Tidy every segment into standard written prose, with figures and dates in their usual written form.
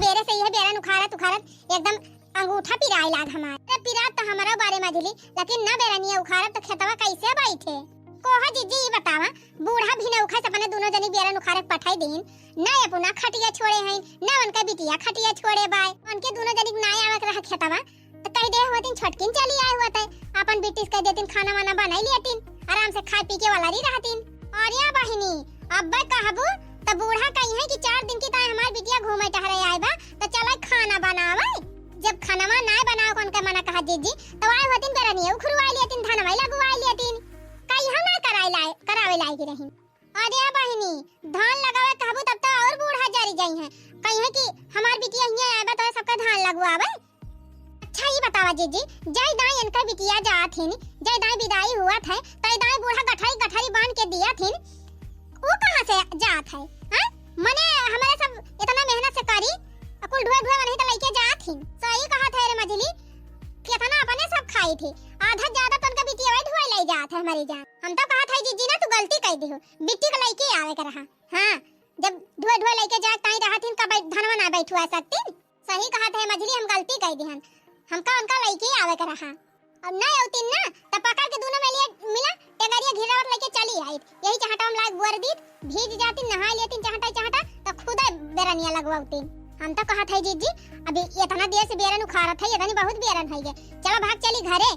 सवेरे से यह बेरन उखाड़त उखाड़त एकदम अंगूठा पिराए लाग हमारे पिरात तो हमारा बारे में दिली, लेकिन ना बेरनिया उखाड़त तो खेतवा कैसे बैठे। कोहा जीजी ये बतावा बूढ़ा भी न उखा सपने दोनों जनी बेरन उखाड़े पठाई दिन ना अपना खटिया छोड़े हैं ना उनका बिटिया खटिया छोड़े बाय उनके दोनों जनी ना आवक रहा खेतवा तो कह दे हुआ दिन छटकिन चली आए हुआ थे अपन बिटिस कह देतिन खाना वाना बनाई लियतिन आराम से खा पी के वाला रही रहतिन। और या बहिनी अब्बा कहबू तो बूढ़ा कही है कि 4 दिन की ताय हमार बिटिया घूमे टहरे आए बा तो चला खाना बनावे। जब खानावा ना बनाओ कौन का मना कहा जीजी तो आए होतिन बेरनिया उखरुआई लियतिन धनवाई लगवाई लियतिन कई हम ना करावे लायक रही। अरे बहिनी धान लगावे कहबू तब तो और बूढ़ा जारी जाई है कही है कि हमार बिटिया हिया आए बा तो सबका धान लगवावे। अच्छा ये बतावा जीजी जय दाई इनका बिटिया जात हिन जय दाई विदाई हुआ था तय दाई बूढ़ा गठारी बांध के दिया थिन वो कहां से जात है हां मने हमारे सब इतना मेहनत से करी अकुल ढोए नहीं तो लेके जात हिन। सही कहा था रे मझली कितना अपने सब खाई थी आधा ज्यादा तो उनका बिटिया वही ढोए ले जात है हमारी जान। हम तो कहा था जीजी ना तू गलती कर दी हो बिट्टी को लेके आवे कर रहा हां जब ढोए लेके जात ताई रहा थिन का धनवा ना बैठवा सकती। सही कहा था मझली हम गलती कर दी हन हमका उनका लेके आवे कर रहा अब ना औतिन ना त पकड़ के दोनों में लिए मिला टेगरिया घिरावट लेके चली आई यही चाहता हम लाग बुआर दी भीज जाती नहा लेती चाहता तो खुद बेरनिया लगवाउती। हम तो कहा था जीजी अभी इतना देर से बेरन उखाड़ा था इतनी बहुत बेरन है चलो भाग चली घरे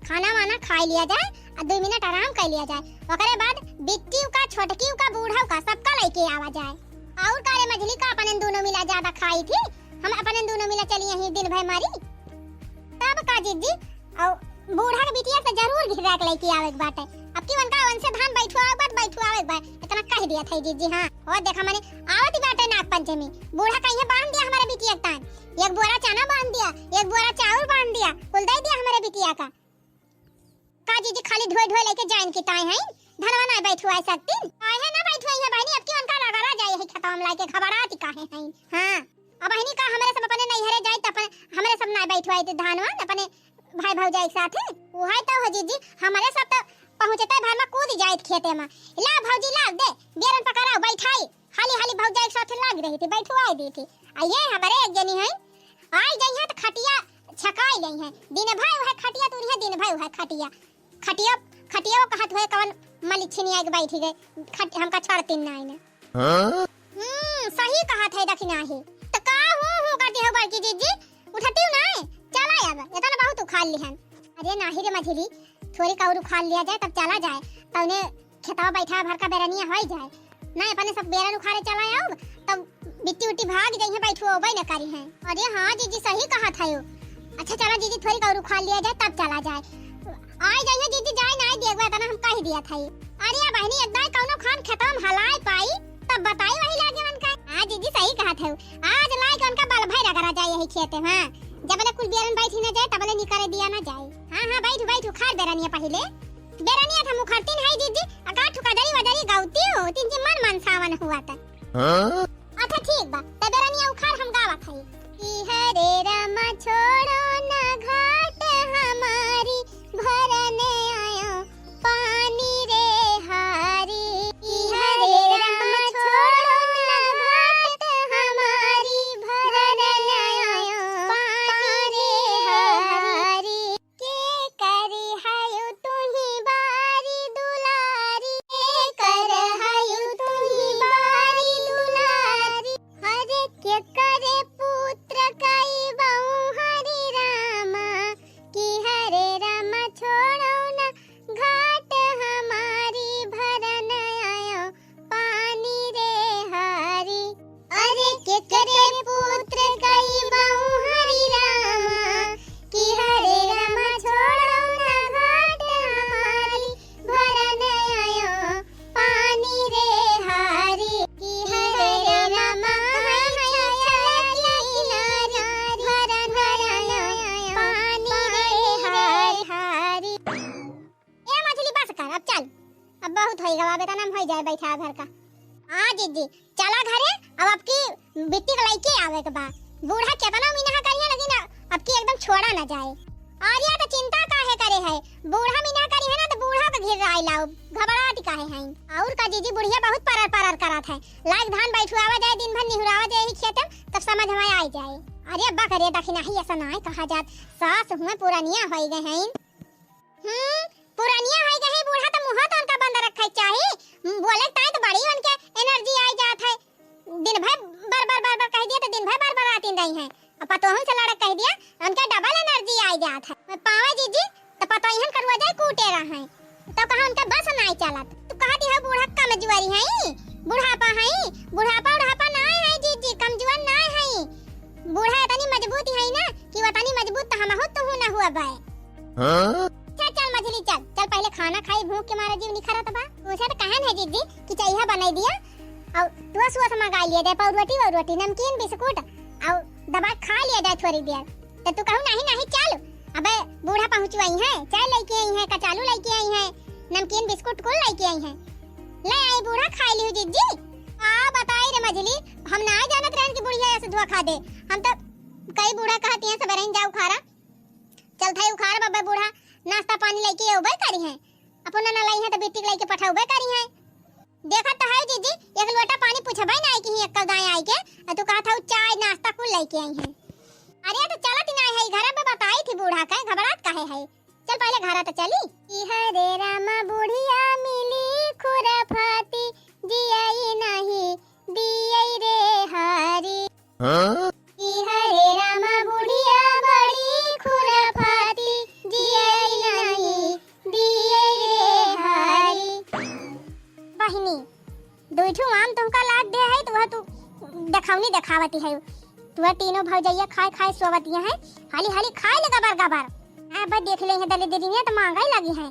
खाना वाना खा लिया जाए और 2 मिनट आराम कर लिया जाए ओकरे बाद बिट्टी का छोटकी का बूढ़ा का सबका लेके आवा जाए। और कारे मछली का अपन दोनों मिला ज्यादा खाई थी हम अपन दोनों मिला चली यही दिन भर मारी तब का जीजी और बूढ़ा के बिटिया से जरूर घिरा के लेके आवे बात है अब की उनका वन से धान बैठुआ बात इतना कह दिया था जीजी। हां और देखा मैंने आवती बात है नाग पंचमी बूढ़ा कहीं बांध दिया हमारे बिटिया का एक बोरा चना बांध दिया एक बोरा चावल बांध दिया कुल दे दिया हमारे बिटिया का जीजी खाली ढोए लेके जाइन की ताई है धनवा ना बैठुआ सकती आए है ना बैठुआ है बहनी अब की उनका लगा जाए है खतम लाके खबराती काहे है। हां अब बहनी का हमारे सब अपने नहीं हरे जाए त अपन हमारे सब ना बैठुआ धानवा अपने भाई भौजाई के साथ वो है तो हो जीजी हमारे सब तो पहुंचते भाई में कूद जाए खेते में ला भौजी ला दे बेरन पकड़ाओ बैठाई हाली भौजाई के साथ लाग रही थी बैठवाई दी थी आइए हमारे एक जनी है आई गई है तो खटिया छकाई गई है दिन भाई है खटिया तो है दिन भाई है खटिया कहत है कौन मलिछनी आके बैठी गए हमका छोड़ती ना है। सही कहा था दखिना है तो का हूं करती हो बड़की जीजी उठती ना चला अब इतना बहुत उखाड़ लिहन। अरे नाही रे मझली थोड़ी का और उखाड़ लिया जाए तब चला जाए तब ने खेतवा बैठा भर का बेरनिया हो जाए ना अपने सब बेरन उखाड़े चला आओ तब बिट्टी उट्टी भाग गई है बैठो ओबे न करी है। अरे हां जीजी सही कहा था यो अच्छा चला जीजी थोड़ी का और उखाड़ लिया जाए तब चला जाए आई जाइए जीजी जाए ना देखबा तना हम कह दिया था। अरे बहनी एक दाई कौनो खान खेतवा में हलाए पाई तब बताई वही लागे मन का। हां जीजी सही कहा था आज लाई के उनका बल भाई रगड़ा जाए यही खेते। हां जब ले कुल बेरन बैठी ना जाए तब ले निकाले दिया ना जाए। हां बैठ खार बेरनिया पहले बेरनिया हम उखाड़ती है जीजी अका ठुकादरी वदरी गाउती हो तीन जी मन सावन हुआ था। हां अच्छा ठीक बा त बेरनिया उखाड़ हम गावा खाई की हरे राम छोड़ो ना घाट हमारी भरने आयो पानी रे हारी की हरे राम छोड़ो ना घाट हमारी भरने आयो पानी रे हारी के करी हायो तुही बारी दुलारी के कर हायो तुही बारी दुलारी हरे के करे पुत्र कई बहु हरि रामा की हरे राम छोड़ो ना घाट हमारी भरन आयो पानी रे हारी। अरे के करे पुत्र कई बहु हरि रामा की हरे राम छोड़ो ना घाट हमारी भरन आयो पानी रे हारी की हरे राम अब चल अब बहुत होएगा बाबे का नाम हो जाए बैठा घर का। हां जीजी चला घरे अब आपकी बिट्टी को लेके आवे के बा बूढ़ा केतना मीना करिए लेकिन अब की एकदम छोड़ा ना जाए। और या तो चिंता काहे करे है बूढ़ा मीना करी है ना तो बूढ़ा के घेर आई लाओ घबराती काहे है। और का जीजी बुढ़िया बहुत परर करत है लाग धान बैठुआवा जाए दिन भर निहुरावा जाए ही खेत तब समझ दिनवा आई जाए। अरे अब्बा करे दखिना ही ऐसा ना कहा जात, सास हुए पुरानिया होई गए हैं। पुरानिया होई गए हैं, बूढ़ा तो मुंह तो उनका बंद रखे चाहे, बोले ताई तो बड़ी उनके एनर्जी आई जात है। दिन भर बार कह दिया तो दिन भर बार आती रही है। अब पतोहन से लड़क कह दिया उनका डबल एनर्जी आई जात है। पावे जीजी तो पतोहन करवा जाए कूटे रहा है तो कहा उनका बस नहीं चलत। तू कहा दी है बूढ़ा कमजोरी है, बुढ़ापा है, बुढ़ापा ना है जीजी, कमजोर ना है। बूढ़ा इतनी मजबूत है ना कि वो इतनी मजबूत तो हम तो हूं ना हुआ भाई। हां चल मछली चल पहले खाना खाई, भूख के मारे जीव निखरत बा। मुझे तो कहन है जीजी कि चाहिए बनाई दिया और तू सुअस मंगा लिए दे, पाव रोटी नमकीन बिस्कुट और दवा खा लिया जाए थोड़ी देर। तो तू कहू नहीं चल, अबे बूढ़ा पहुंचवाई है, चाय लेके आई है, कचालू लेके आई है, नमकीन बिस्कुट को लेके आई है। ले आई बूढ़ा खा लियो जीजी। बताई रे मछली, हम ना जानत रहन कि बुढ़िया ऐसे धुआ खा दे। हम तो कई बूढ़ा कहती हैं सबेरे जाओ खारा चल थाई उखाड़ बाबा बूढ़ा नाश्ता पानी लेके आउबे करी है, अपन ना लाई है तो बेटी लेके पठाउबे करी है। देखत तो है जीजी एक लोटा पानी पूछबे ना कि एक दाई आई के तू कहत हो चाय नाश्ता कुल लेके आई है। अरे तो चलत नहीं है घर में बताई थी बूढ़ा का, घबरात काहे है। चल पहले घर तो चली। हरे रामा बुढ़िया मिली खुरफाती दियाई नहीं दियाई रे हरी। हरे रामा बुढ़िया बड़ी खुरफाती दियाई नहीं दियाई रे हरी। बहिनी दुइठू आम तुमका लाग दे है तो तू देखावनी देखावती है। तू तीनों भौजैया खाए सोवतिया है, हाली खाए ले गबर। अब देख ले दले दे दिन तो महंगाई लगी है।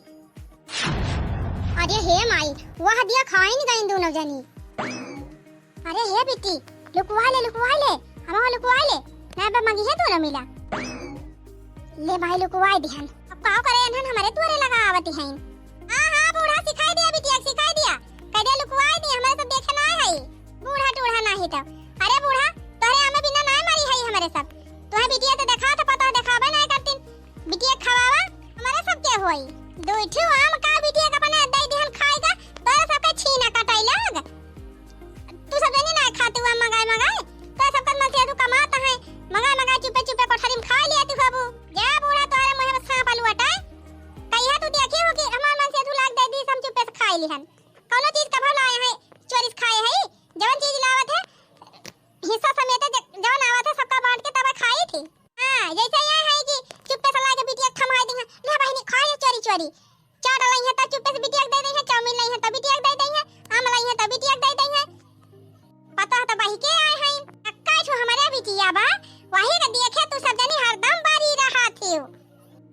अरे हे माई वह दिया खाई नहीं गई दोनों जनी। अरे हे बेटी लुकवा ले हम लुकवा ले ना बा मंगी है दोनों मिला ले भाई लुकवा दिहन। अब का करे अनहन हमारे तोरे लगा आवती है। हां बूढ़ा सिखाई दिया बिटिया सिखाई दिया कह दे लुकवा दी, हमारे सब देखे ना है बूढ़ा टूढ़ा नहीं तो। अरे बूढ़ा तोरे हमें बिना ना मारी है हमारे सब, तोहे बिटिया तो देखा तो पता देखाबे ना करतिन, बिटिया खवावा हमारे सब के होई। दुइठू आम का बिटिया का बना दई दिहन खाएगा तोरे सब के छीना कटाई लग। तू सब जनी ना खातू आम मंगाए तो सब कर मन से तू कमाता है, मंगा चुपे कोठरी में खा लिया तू बाबू। जा बूढ़ा तोरे मुंह में सांप आलू हटाए कहिया तू देखी हो कि हमार मन से तू लाग दे दी हम चुपे से खा लिहन। कोनो चीज का भला है चोरी खाए है, जवन चीज लावत है हिस्सा समेत जवन आवत है सबका बांट के तब खाई थी। हां जैसे ये है कि चुपे से लाके बिटिया थमा दी है, ले बहनी खा ले चोरी चाट लाई है त चुपे से बिटिया दे दी है, चाउमीन लाई है त बिटिया दे दी है, आम लाई है त बिटिया दे दी है। पता है तो बही के आए हैं अक्का छो हमारे बिटिया बा वही का देखे तू सब जनी हरदम बारी रहा थी।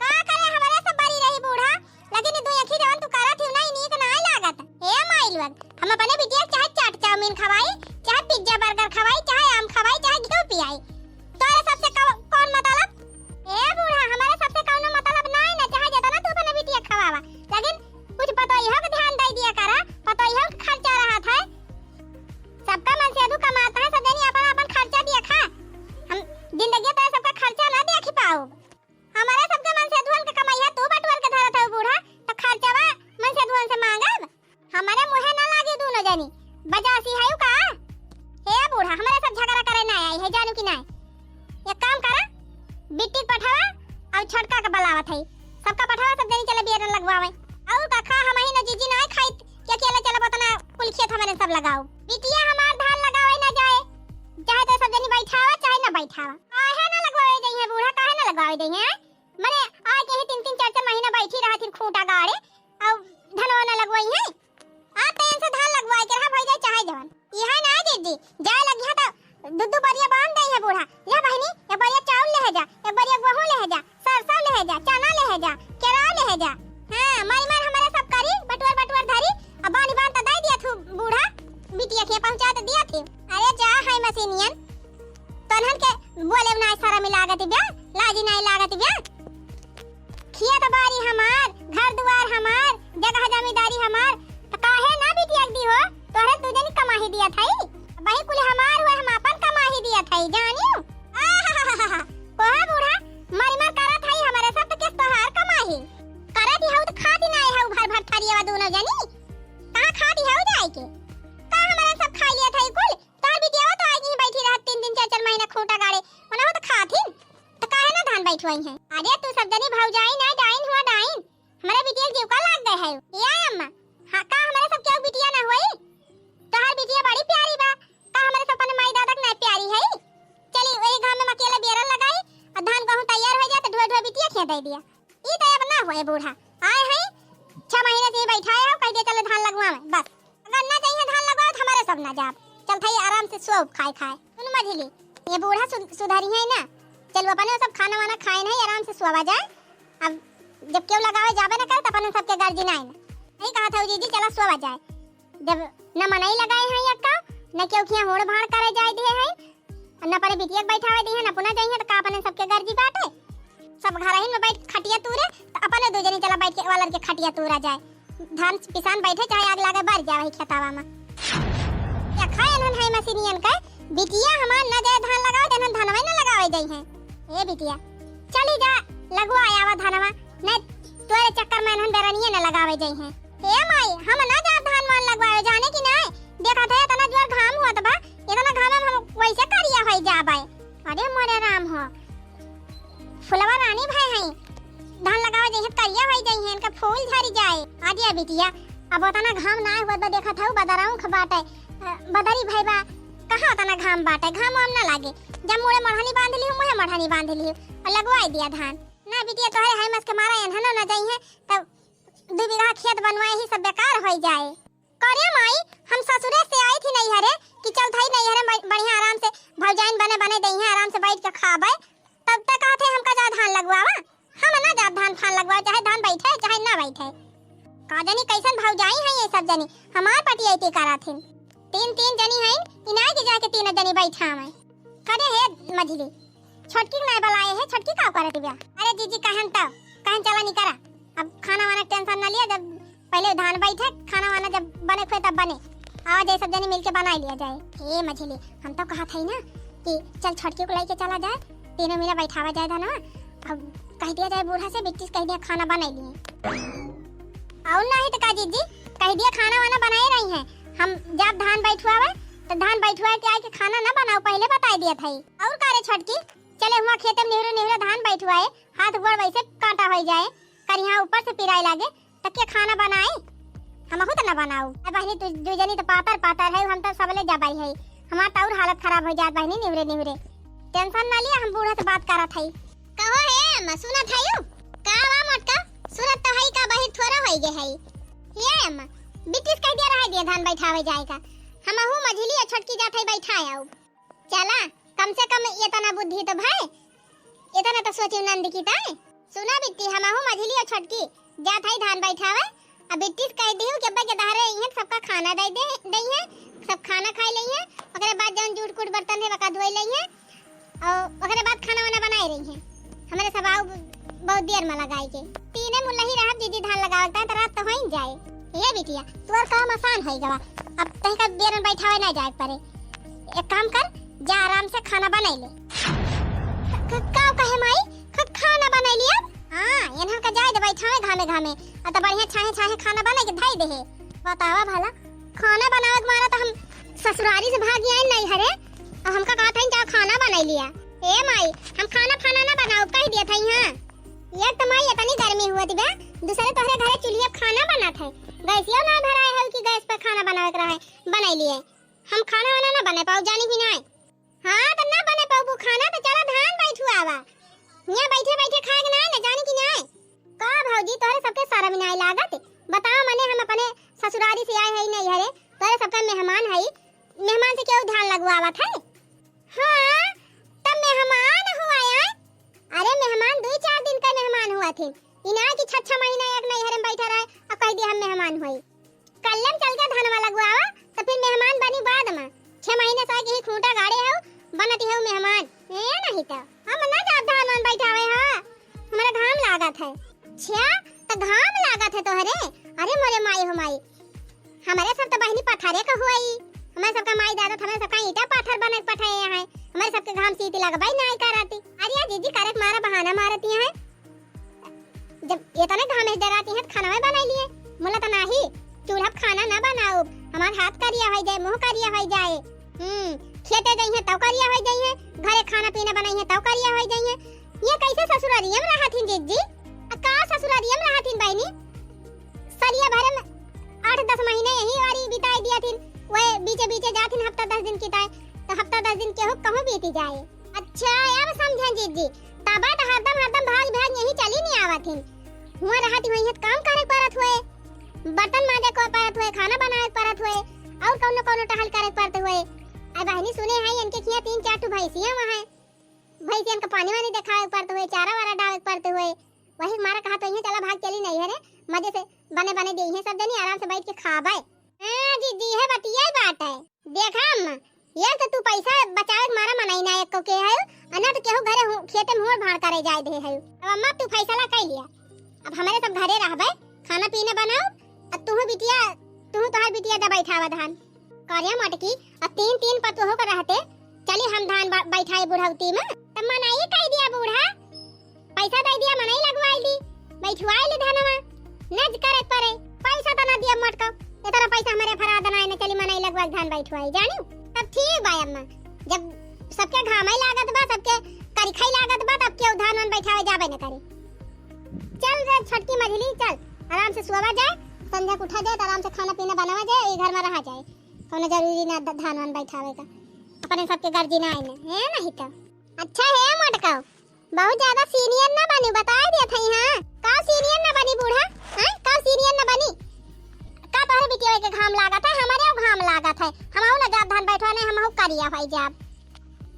का करे हमारे सब बारी रही बूढ़ा, लेकिन दो अखी जवन तू करत थी नहीं नीक ना लागत। हे माइलवन हम अपने बिटिया चाहे चाट चाउमीन खवाई, चाहे पिज्जा बर्गर खवाई, चाहे आम खवाई, चाहे घी पियाई, तोरे सबसे कौन मतलब? ए बूढ़ा हमारे सबसे कौन मतलब नहीं ना, चाहे जितना तू अपने बिटिया खवावा, लेकिन कुछ पता ही हो कि ध्यान दे दिया करा, पता ही हो कि खर्चा रहा था। सबका मन से अधू कमाता है, सब जनी अपन खर्चा दिया खा। हम जिंदगी पे सबका खर्चा ना देखी पाओ। हमारे सबके मन से अधून के कमाई है तू बटवर के धरत है बूढ़ा, तो खर्चावा मन से अधून से मांगब। हमारे मुंह ना लागे दोनों जनी बजासी है का। हे बूढ़ा हमारे सब झगड़ा करे ना आई है जानू कि नहीं। एक काम करा बिट्टी पठावा और छोटका का बलावत है, सबका पठावा सब जनी चले बियर लगवावे और का खा हम ही ना जीजी ना खाई के अकेले चले बतना कुल खेत हमारे सब लगाओ। बिटिया हमार धान लगावे ना जाए, चाहे तो सब जनी बैठावा चाहे ना बैठावा। काहे ना लगवावे दई है बूढ़ा, काहे ना लगवावे दई है। माने आज के 3 4 महीना बैठी रहा थी खूंटा गाड़े और धनवा ना लगवाई है। आ पेन से धान लगवाई के रहा भाई चाहे जवन यहां ना जीजी जाए लगिया तो दुद्दू बरिया बांध दई है बूढ़ा। ले बहनी एक बरिया चावल ले जा, एक बरिया गेहूं ले जा, सरसों ले जा, चना ले जा, केरा ले जा। हां मार हमारे सब करी बटवर धरी अब बानी बांध तो दई दिया थू बूढ़ा, बिटिया के पहुंचा तो दिया थी। अरे जा है मशीनियन तनहन के बोले ना सारा मिलागत ब्या लाजी नहीं लागत ब्या। खेत बारी हमार, घर दुआर हमार, जगह जमींदारी हमार, तो काहे ना बिटिया दी हो तोरे तू जनी कमाही दिया थाई, बही कुल हमार हुए हम अपन कमाही दिया थाई जानियो। आहा कोहा बूढ़ा मार करत है हमारे सब के तोहार कमाही करत ही हो तो खाती नहीं है भर थरियावा दोनों जनी कहां खाती है जाए के का हमारे सब खा लिया था कुल। तोहर बिटिया तो आज ही बैठी रह 3 4 महीना खूंटा गाड़े ओना हो तो खाथिन तो काहे ना धान बैठवाई है। अरे तू सब जनी भौजाई ना डाइन हुआ डाइन हमारे बिटिया जीव का लाग गए है ये अम्मा। हां का हमारे सब क्या बिटिया ना होई तोहार बिटिया बड़ी प्यारी बा का हमारे सब अपने माई दादा ना प्यारी है। चली वही गांव में अकेला बेरल लगाई और धान गेहूं तैयार हो जाए तो ढोय ढोय बिटिया खेत दे दिया। ई तो अब ना होए बूढ़ा आए है 6 महीने से बैठा है कह दे चलो धान लगवा में बस अगर ना चाहिए धान लगवा तो हमारे सब ना जाब चल भाई आराम से सो खाए खाए सुन मझली ये बूढ़ा सुधारी है ना चलो अपने सब खाना वाना खाए नहीं आराम से सोवा जाए। अब जब क्यों लगावे जाबे ना कर तो अपन सबके घर जिनाए ना नहीं कहा था जीजी चला सोवा जाए जब न मनाई लगाए हैं यक्का न क्यों खिया होड़ भाड़ करे जाए दे है न परे बिटिया बैठावे दी है न पुना जाइए तो का अपने सबके घर जी बाटे सब घर ही में बैठ खटिया तूरे तो अपने दो जनी चला बैठ के वालर के खटिया तूरा जाए धान किसान बैठे चाहे आग लागे बर जावे खेतावा में या खाए न है मशीनियन का बिटिया हमार न जाए धान लगावे देन धानवा न लगावे जाई है ए बिटिया चली जा लगवा आवा धानवा न तोरे चक्कर में न बेरनिए न लगावे जाई है। ए माई हम ना जा धान मान लगवावे जाने की नहीं देखा था इतना जोर घाम हुआ बा इतना घाम में हम वैसे करिया होई जाबे। अरे मोरे राम हो फुलवा रानी भाई है धान लगावे जाई है करिया होई जाई है इनका फूल झरी जाए आदिया बिटिया अब उतना घाम ना हुआ बा देखा था बदराऊ खबाटे बदरी भाई बा कहां उतना घाम बाटे घाम हम ना लागे जब मोरे मढ़नी बांध ली मुहे मढ़नी बांध ली और लगवाई दिया धान ना बिटिया तोहरे है मस के मारा एनहनो ना जाई है तब 2 बीघा खेत बनवाए ही सब बेकार हो जाए। करे माई हम ससुरे से आई थी नहीं हरे कि चल भाई नहीं हरे बढ़िया आराम से भौजाइन बने बने दई है आराम से बैठ के खाबे तब तक कहते हमका जा धान लगवावा हम ना जा धान फान लगवा चाहे धान बैठे चाहे ना बैठे का जानी कैसन भौजाई है ये सब जनी हमार पति आईती कराथिन 3 जनी है इनाय के जाके 3 जनी बैठा में करे है मझली छोटकी नहीं बुलाए है छोटकी का करे दिया। अरे जीजी कहन चला नहीं करा अब खाना वाना टेंशन ना लिया जब पहले धान बैठे खाना वाना जब बने खोए तब बने आवाज सब जने मिलके बना लिया जाए। ए मझली हम तो कहा था ना कि चल छोटकी को लेके चला जाए 3 महीना बैठावा जाए था ना अब कह दिया जाए बूढ़ा से बिट्टी कह दिया खाना बना लिए और नहीं तो का जीजी कह दिया खाना वाना बनाए रही है हम जब धान बैठवावे तो धान बैठवा के आके खाना ना बनाओ पहले बता दिया था और कारे छोटकी चले हुआ खेत में नेहरे धान बैठवाए हाथ गोड़ वैसे कांटा हो जाए कर यहाँ ऊपर से पिराई लागे तब के खाना बनाए हम खुद ना बनाऊ बहनी तू जनी तो पातर है हम तो सबले जाबाई है हमार तो और हालत खराब हो जात बहनी नेहरे टेंशन ना लिया हम बूढ़ा से बात करत हई कहो है अम्मा सुनत हई का वा मोटका सुनत तो हई का बहिर थोड़ा होई गे हई ये अम्मा बिटिस कह दिया रह दिया धान बैठावे जाएगा हमहू मझली छोटकी जात हई बैठाए आऊ चला कम से कम ये तना बुद्धि तो भाई ये तना तो सोची नंद की ताई सुना बिट्टी हमहू मझली छोटकी जात हई धान बैठावे अब बिट्टी कह दियो कि अब्बा के दारे इहे सबका खाना दे दई है सब खाना खाई लई है ओकरे बाद जौन जूठ कुट बर्तन है वका धोई लई है और ओकरे बाद खाना वाना बनाई रही है हमारे सब आऊ बहुत देर में लगाई के 3 मुल्ला ही रहब दीदी धान लगावता है तो रात तो होई जाए। ये बिटिया तोर काम आसान होई गवा अब तही का बेरन बैठावे ना जाए परे एक काम कर जा आराम से खाना बना ले का कहे माई खाना बना लिया हां यहां का जाए दे बैठावे घामे आ तो बढ़िया छाहे खाना बना के धाई दे बतावा भला खाना बनावे के मारा तो हम ससुरारी से भाग आए नहीं हरे और हमका कहा था जा खाना बना लिया। ए माई हम खाना ना बनाओ कह दिया था यहां ये तो माई इतनी गर्मी हुआ थी बे दूसरे तोहरे घरे चूल्हे पे खाना बना था गैसिया ना भराए है कि गैस पे खाना बनावे के रहे बना लिए हम खाना वाना ना बना पाऊ जानी भी नहीं हां तो ना बना पाऊ खाना तो चला धान बैठू आवा यहां बैठे खाए के नहीं ना जानी की नहीं का भौजी तोरे सबके सारा में नहीं लागत बताओ मने हम अपने ससुरारी से आए है नहीं हरे तोरे सबका मेहमान है मेहमान से क्यों ध्यान लगवावा था हां तब मेहमान हुआ यार अरे मेहमान 2-4 दिन का मेहमान हुआ थे इना की 6 महीना एक नहीं हरे बैठा रहे और कह दिया हम मेहमान होई कल्लम चल के धनवा लगवावा तो फिर मेहमान बनी बाद में 6 महीने से की खूंटा गाड़े हो बनती है मेहमान ए नहीं तो हम ना जा धान बैठावे हां हमारा घाम लागत है छा तो घाम लागत है तोहरे अरे मोरे माई हो माई हमारे सब तो बहनी पथारे का हुई हमारे सबका माई दादा हमारे सबका ईटा पत्थर बने पठाए हैं हमारे सबके घाम सीटी लगवाई नहीं कराती अरे जीजी करे मारा बहाना मारती हैं जब ये तो ना घाम डराती हैं खाना में बना लिए मोला तो नहीं चूल्हा खाना ना बनाओ हमार हाथ करिया हो जाए मुंह करिया हो जाए खेते जाइए तब करिया हो जाइए, घरे खाना पीना बनाइए तब करिया हो जाइए। ये कैसे ससुरारियम रहथिन जीजी? का ससुरारियम रहथिन बहनी? सलिया भरे में 8-10 महीने यही वारी बिताई दिया थिन, वे बीचे बीचे जाथिन हफ्ता 10 दिन की ताए, तो हफ्ता 10 दिन के हो कहूं बीती जाए। अच्छा अब समझन जीजी, तबा तो हरदम भाग भाग यही चली नहीं आवथिन। हुआ रहती हुई काम करे परत हुए, बर्तन माजे को परत हुए, खाना बनाए परत हुए, और कौनो टहल करे परत हुए। अब बहनी सुने हैं इनके खिया 3-4 ठो भैंसियां वहां, भैंसियन का पानी वानी दिखावे परत हुए, चारा वारा डाले परत हुए। वही मारा कहा तो चला भाग चली नहीं है रे, मजे से बने दी है सब जनी आराम से बैठ के खाबे। हां जी है बतिया बात है। देखा अम्मा यार तो तू पैसा बचावे मारा मनाई ना एक को के है, अना तो केहू घरे खेते में होड़ भाड़ करे जाए दे है। अब अम्मा तू फैसला कर लिया, अब हमारे सब घरे रहबे, खाना पीना बनाओ, अब तू तोहर बिटिया दा बैठावा धान करिया मटकी, अब 3-3 पतोहो कर रहते चली हम धान बैठाए बुढ़ौती में। तब मनाई कह दिया बूढ़ा, पैसा दे दिया मनाई लगवाई दी, बैठवाई ली धानवा नज करे परे, पैसा तो ना दिया मटका, इतना पैसा हमारे फरा दनाए न चली मनाई लगवाई धान बैठवाई जानियो। तब ठीक बा अम्मा, जब सबके घामाई लागत बा, सबके करिखाई लागत बा, तब के धान वन बैठावे जाबे न करे। चल रे छटकी मझली चल, आराम से सोवा जाए, संध्या को उठा जाए, आराम से खाना पीना बनावा जाए, घर में रहा जाए, कोनो जरूरी ना धान वन बैठावे का, अपने सबके गर्जी ना आइने है नहीं तो। अच्छा है मटकाओ, बहुत ज्यादा सीनियर ना बनी, बता दिया था। हां का सीनियर ना बनी बूढ़ा, हां का सीनियर ना बनी, का तोहरे बिटिया के घाम लागत है, हमारे घाम लागत है, हमहु ना जाब धान बैठवाने, हमहु करिया भाई जाब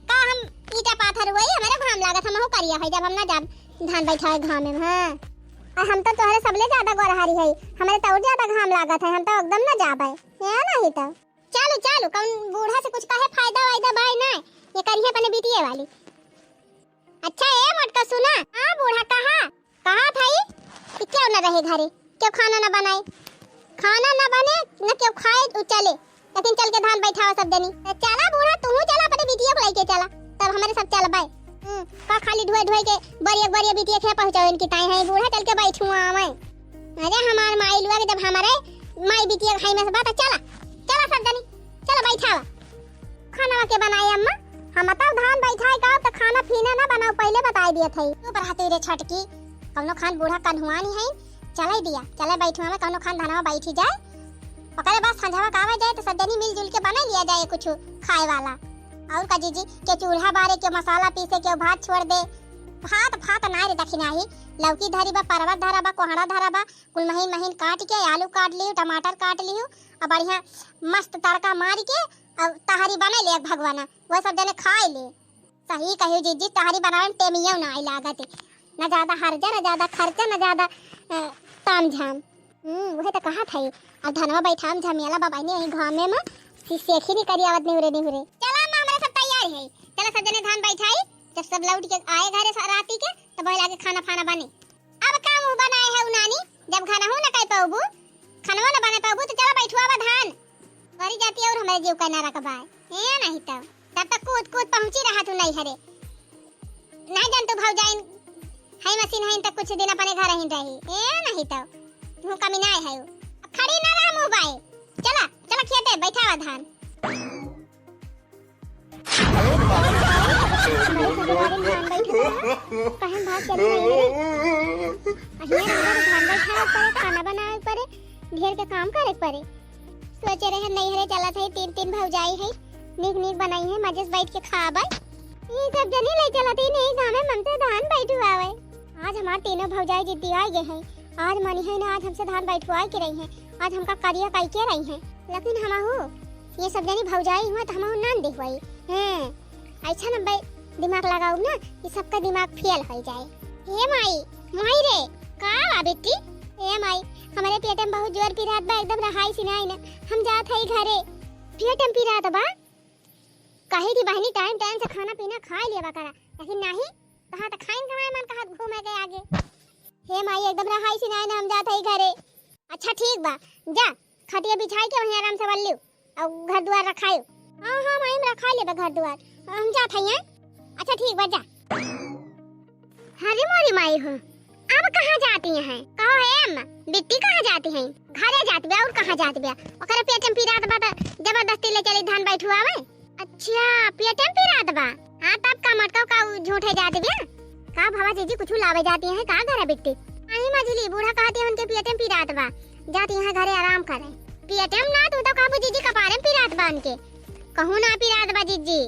का, हम ईटा पाथर हुई हमारे घाम लागत, हमहु करिया भाई जब हम ना जाब धान बैठाए घाम में। हां और हम तो तोहरे सबले ज्यादा गोरहारी है, हमारे तो और ज्यादा घाम लागत है, हम तो एकदम ना जाबे है नहीं तो। चलो कौन बूढ़ा से कुछ कहे फायदा बाय ना, ये करिए अपने बिटिया वाली। अच्छा ए मटका सुना, हां बूढ़ा कहा भाई कि क्यों न रहे घरे, क्यों खाना न बनाए, खाना न बने न क्यों खाए तो चले, लेकिन चल के धान बैठावा सब जनी। चला बूढ़ा तू चला अपने बिटिया को लेके चला, तब हमारे सब चल बाय। का खाली ढोए के बरिया बिटिया के पहुंचावे इनकी ताई है, बूढ़ा चल के बैठू आवे। अरे हमार माई लुआ के जब हमारे माई बिटिया खाई में से बात चला सब जनी चला बैठावा, खाना के बनाए अम्मा, हम बताओ धान बैठाए का तो खाना पीना ना बनाओ, पहले बता दिया थई। तू बरहते रे छटकी, कौनो खान बूढ़ा कन्हुआ नहीं है, चले दिया चले बैठुआ में कौनो खान धानवा बैठी जाए, पकड़े बस संझावा कावे जाए तो सब जनी मिलजुल के बना लिया जाए कुछ खाए वाला। और का जीजी के चूल्हा बारे के मसाला पीसे के भात छोड़ दे, भात ना रे दखिना ही, लौकी धरी बा, परवल धरा बा, कोहड़ा धरा बा, कुल महीन काट के आलू काट लियो, टमाटर काट लियो, और बढ़िया मस्त तड़का मार के अब तहारी बना ले भगवाना, वो सब जने खाए ले। सही कहियो जीजी, तहारी बनावे में टेमियो ना आई लागत, ना ज्यादा हर्जा ना ज्यादा खर्चा ना ज्यादा तामझाम। वही तो कहा था, अब धनवा बैठाम झमेला बाबा ने यही घामे में सेखी नहीं करी आवत निहुरे। चला ना हमारे सब तैयार है, चला सब जने धान बैठाई, जब सब लौट के आए घरे राती के तब तो लागे खाना बने। अब का मुंह बनाए है उनानी, जब खाना हो ना कह पाबू, खाना ना बना पाबू तो चला बैठवावा धान मरी जाती है, और हमारे जीव का ना रखबा है नहीं तब तक कूद पहुंची रहा तू नहीं हरे ना जान तू भाव जाइन हाई मशीन है तक कुछ दिन अपने घर ही रही है नहीं तू कमी ना है, खड़ी ना रहा मुंह बाए, चला खेते बैठावा धान। कहीं भाग चली धान बैठावे पड़े, खाना बनावे पड़े, ढेर के काम करे पड़े। सोचे रहे नहीं हरे चला था 3 भौजाई है, नीक बनाई है, मजे से बैठ के खाबे। ये सब जनी ले चला थी नहीं गांव में मन से धान बैठवावे। आज हमार तीनों भौजाई जिद्दी आ गए हैं, आज मनी है ना आज हमसे धान बैठवा के रही हैं, आज हमका करिया कई के रही हैं, लेकिन हमहु ये सब जनी भौजाई हुआ तो हमहु नान देखवाई हैं। अच्छा ना भाई दिमाग लगाओ ना, ये सबका दिमाग फेल हो जाए। हे माई रे का बा बेटी, हे माई हमारे पेट में बहुत जोर पिरात बा, एकदम रहाई सिनाई ना, हम जात हई घरे, पेट में पिरात बा, कही थी बहनी टाइम से खाना पीना खा लिया करा, लेकिन नहीं कहा तो खाइन कमाए मन कहा घूमे गए आगे। हे माई एकदम रहाई सिनाई ना, हम जात हई घरे। अच्छा ठीक बा, जा खटिया बिछाई के वहीं आराम से बल्लू और घर द्वार रखायो। हां माई हम रखा लेबे घर द्वार, हम जात हई। अच्छा ठीक बा जा। अरे मोरी माई हो, अब कहाँ जाती हैं? कहो है अम्मा, बिट्टी कहाँ जाती हैं? घरे जाती बे और कहाँ जाती बे? ओकरे पेट में पीरात बा त जबरदस्ती ले चली धान बैठवावे। अच्छा पेटम पिरात बा। हां तब का मटका का झूठे जात बिया का भावा जीजी कुछ लावे जाती है का घर बिट्टी आई मजली बूढ़ा कहते उनके पेटम पिरात बा जाती है घरे आराम करे पेटम ना तू तो काबू जीजी कपारे पिरात बान के कहूं ना पिरात बा जीजी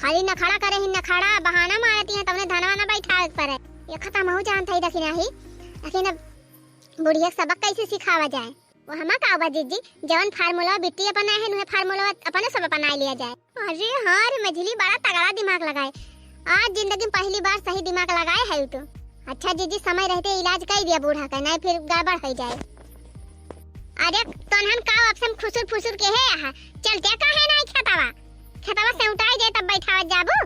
खाली न खड़ा करे ही न खड़ा बहाना मारती है तुमने धनवा ना बैठा पर ये खत्म हो जान थई दखिना ही लेकिन बुढ़िया सबक कैसे सिखावा जाए वो हमा का बा जीजी जवन फार्मूला बिट्टी अपना है नुहे फार्मूला अपने सब अपना लिया जाए। अरे हां रे मझली बड़ा तगड़ा दिमाग लगाए आज जिंदगी में पहली बार सही दिमाग लगाए है तो। अच्छा जीजी समय रहते इलाज कर दिया बूढ़ा का नहीं फिर गड़बड़ हो जाए। अरे तोनहन का ऑप्शन खुसुर फुसुर के है यहां चलते का है ना खतवा से उठाई जाए तब बैठावा जाबू।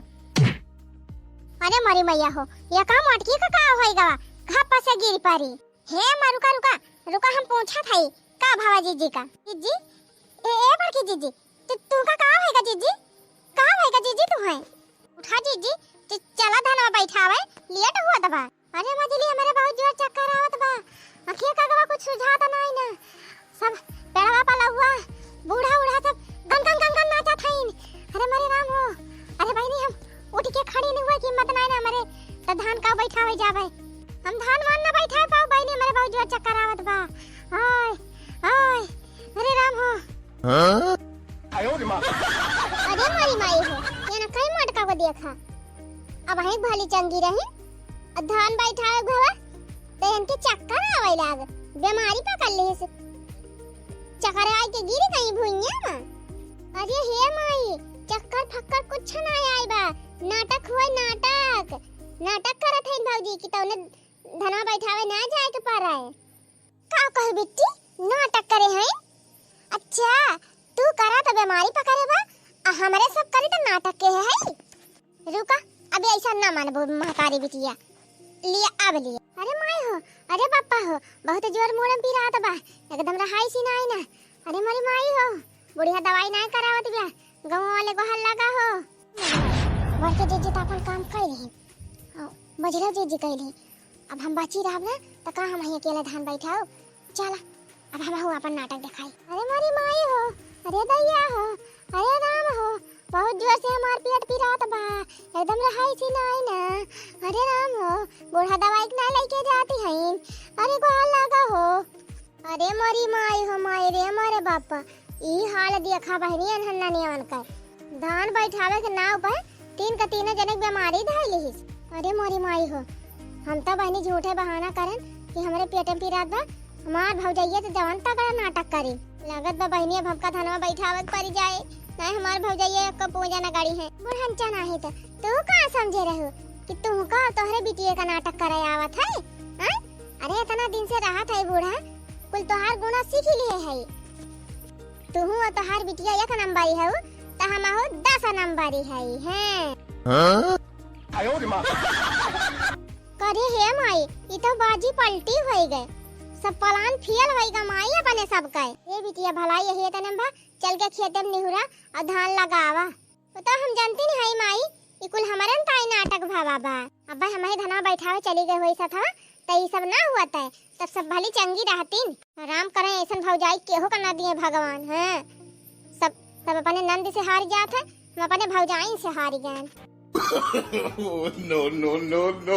अरे मरी मैया हो ये का मटकी का होएगा घप्पा से गिर पारी हे रुका रुका रुका हम पूछा था का भावा जीजी का जीजी ए बड़की जीजी तू का होएगा जीजी का होएगा जीजी तू है उठा जीजी चला धनवा बैठावे लेट हुआ दबा। अरे मजली हमारे बहुत जोर चक्कर आवत बा आंखें का कुछ सुझाता नहीं ना सब पेड़वा पला हुआ बूढ़ा उड़ा सब गन गन गन नाचा थाइन। अरे मेरे राम हो अरे बहनी हम उठ के खड़ी नहीं हुआ कि हिम्मत नहीं ना हमारे तो धान का बैठावे जावे हम धान मान ना बैठा पाओ बहनी मेरे बहुत जोर चक्कर आवत बा हाय हाय अरे राम हो हां आयो रे मां अरे मारी माई हो ये ना कई मटका को देखा अब है भाली चंगी रही धान बैठावे घवा तो इनके चक्कर आवे लाग बीमारी पकड़ ले से चक्कर आए के गिरी कहीं भुइया में। अरे हे माई चक्कर फक्कर कुछ ना आई बा नाटक हुआ नाटक करत है भौजी की तौने धनवा बैठावे ना जाए के पारा है का कह बिट्टी नाटक करे हैं। अच्छा तू करा तो बीमारी पकड़े बा हमारे सब करे तो नाटक के है रुका अबे ऐसा ना मानबो महतारी बिटिया लिया अब लिया। अरे माई हो अरे पापा हो बहुत जोर मुड़म पी रहा बा एकदम रहाई सी ना आई ना। अरे मारी माई हो बुढ़िया दवाई ना करावत बिया गांव वाले को हल्ला का हो बड़के जीजी तो अपन काम कर रही बजरा जीजी कह रही अब हम बची रहब ना तो का हम अकेले धान बैठाओ चला अब हम हो अपन नाटक दिखाई। अरे मारी माई हो अरे दैया हो अरे राम हो बहुत जोर से हमार पेट पी रहा बा एकदम रहाई सी ना आई ना। अरे राम हो बूढ़ा दवाई ना लेके जाती है अरे को हल्ला का हो अरे मरी माई हो माई रे मारे बापा ई हाल देखा बहनी अनहन्ना नियन कर धान बैठावे के नाव पर तीन का तीन जने बीमारी धइली हिस। अरे मोरी माई हो हम तो बहनी झूठे बहाना करन कि हमरे पेट में पीरात बा हमार भौजाइया तो जवान तगड़ा नाटक करी लागत बा बहनी अब हमका धनवा बैठावत पड़ी जाए नहीं हमार भौजाइया का पूजा ना गाड़ी है बुढ़नचा नाही तो तू का समझे रहू कि तू का तोहरे बिटिया का नाटक करे आवत है हां। अरे इतना दिन से रहत है बूढ़ा कुल तोहार गुण सीख लिए है तू और तोहार बिटिया एक नंबरी है त हम हो 10 नंबरी है हैं आयो रे मां करे हे माई ई तो बाजी पलटी होई गए सब प्लान फेल होई गा माई अपने सब का ए बिटिया भलाई है तने बा चल के खेते में निहुरा और धान लगावा तो हम जानती नहीं है माई ई कुल हमरन ताई नाटक भावा बा अब हमें धना बैठावे चली गए होई सा था तो ये सब ना हुआ था तब सब भली चंगी रहतीन आराम करें ऐसा भौजाई केहो का ना दिए भगवान हैं सब अपने नंद से हार जात है हम अपने भौजाई से हार गए। No, no, no, no.